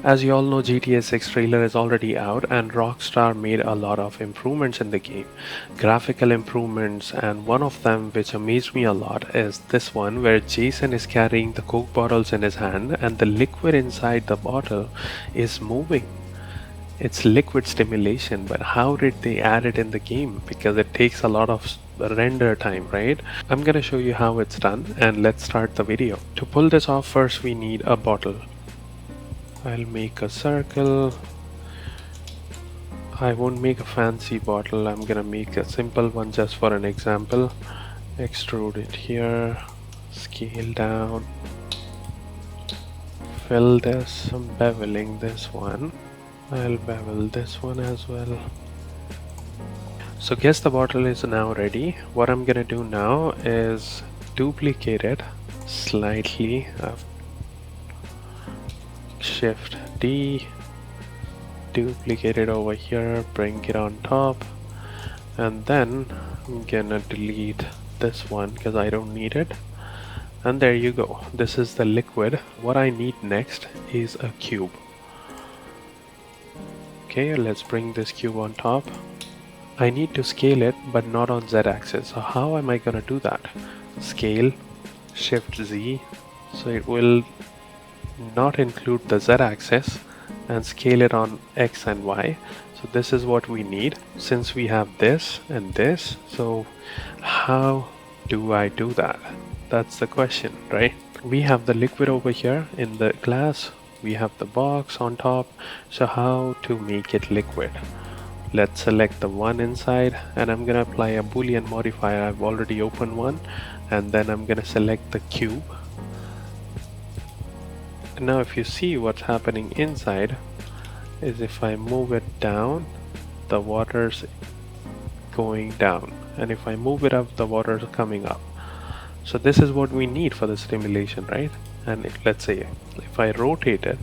As you all know, GTA 6 trailer is already out and Rockstar made a lot of improvements in the game. Graphical improvements, and one of them which amazed me a lot is this one where Jason is carrying the Coke bottles in his hand and the liquid inside the bottle is moving. It's liquid stimulation, but how did they add it in the game? Because it takes a lot of render time, right? I'm gonna show you how it's done, and let's start the video. To pull this off, first we need a bottle. I'll make a circle. I won't make a fancy bottle, I'm gonna make a simple one just for an example. Extrude it here, scale down, fill this. I'm beveling this one. I'll bevel this one as well. So guess the bottle is now ready. What I'm gonna do now is duplicate it slightly. Shift D, duplicate it over here, bring it on top, and then I'm gonna delete this one because I don't need it. And there you go. This is the liquid. What I need next is a cube. Okay, let's bring this cube on top. I need to scale it, but not on Z-axis. So how am I gonna do that? Scale, Shift Z, so it will not include the Z-axis, and scale it on X and Y. So this is what we need since we have this and this. So how do I do that? That's the question, right? We have the liquid over here in the glass. We have the box on top. So how to make it liquid? Let's select the one inside, and I'm gonna apply a Boolean modifier. I've already opened one, and then I'm gonna select the cube. Now if you see what's happening inside is if I move it down, the water's going down, and if I move it up, the water's coming up. So this is what we need for the stimulation, right? And let's say if I rotate it,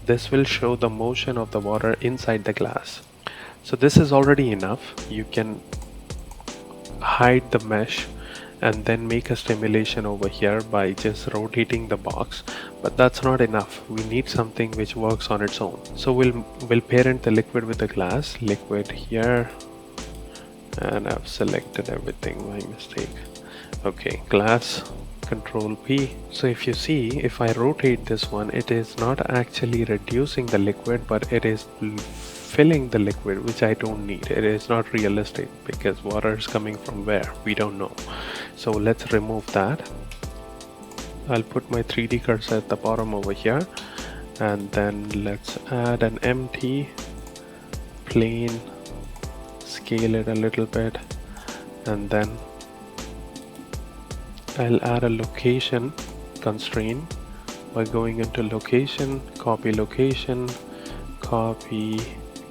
this will show the motion of the water inside the glass. So this is already enough. You can hide the mesh and then make a stimulation over here by just rotating the box, but that's not enough. We need something which works on its own. So we'll parent the liquid with the glass. Liquid here, and I've selected everything by mistake. Okay, glass, Control P. So if you see, if I rotate this one, it is not actually reducing the liquid, but it is filling the liquid, which I don't need. It is not realistic because water is coming from where? We don't know. So let's remove that. I'll put my 3D cursor at the bottom over here, and then let's add an empty plane, scale it a little bit, and then I'll add a location constraint by going into location, copy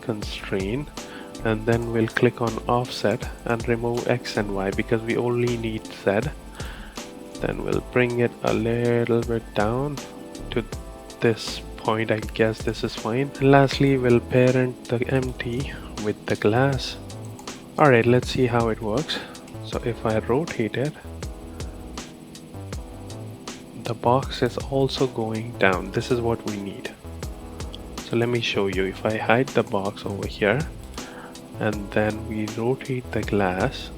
constraint, and then we'll click on offset and remove X and Y because we only need Z. Then we'll bring it a little bit down to this point. I guess this is fine. And lastly, we'll parent the empty with the glass. Alright, let's see how it works. So if I rotate it, the box is also going down. This is what we need. So let me show you. If I hide the box over here and then we rotate the glass,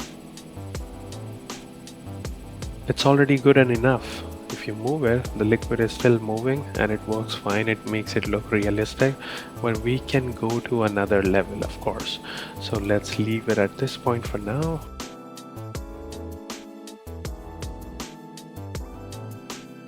it's already good and enough. If you move it, the liquid is still moving and it works fine. It makes it look realistic, but we can go to another level, of course. So let's leave it at this point for now.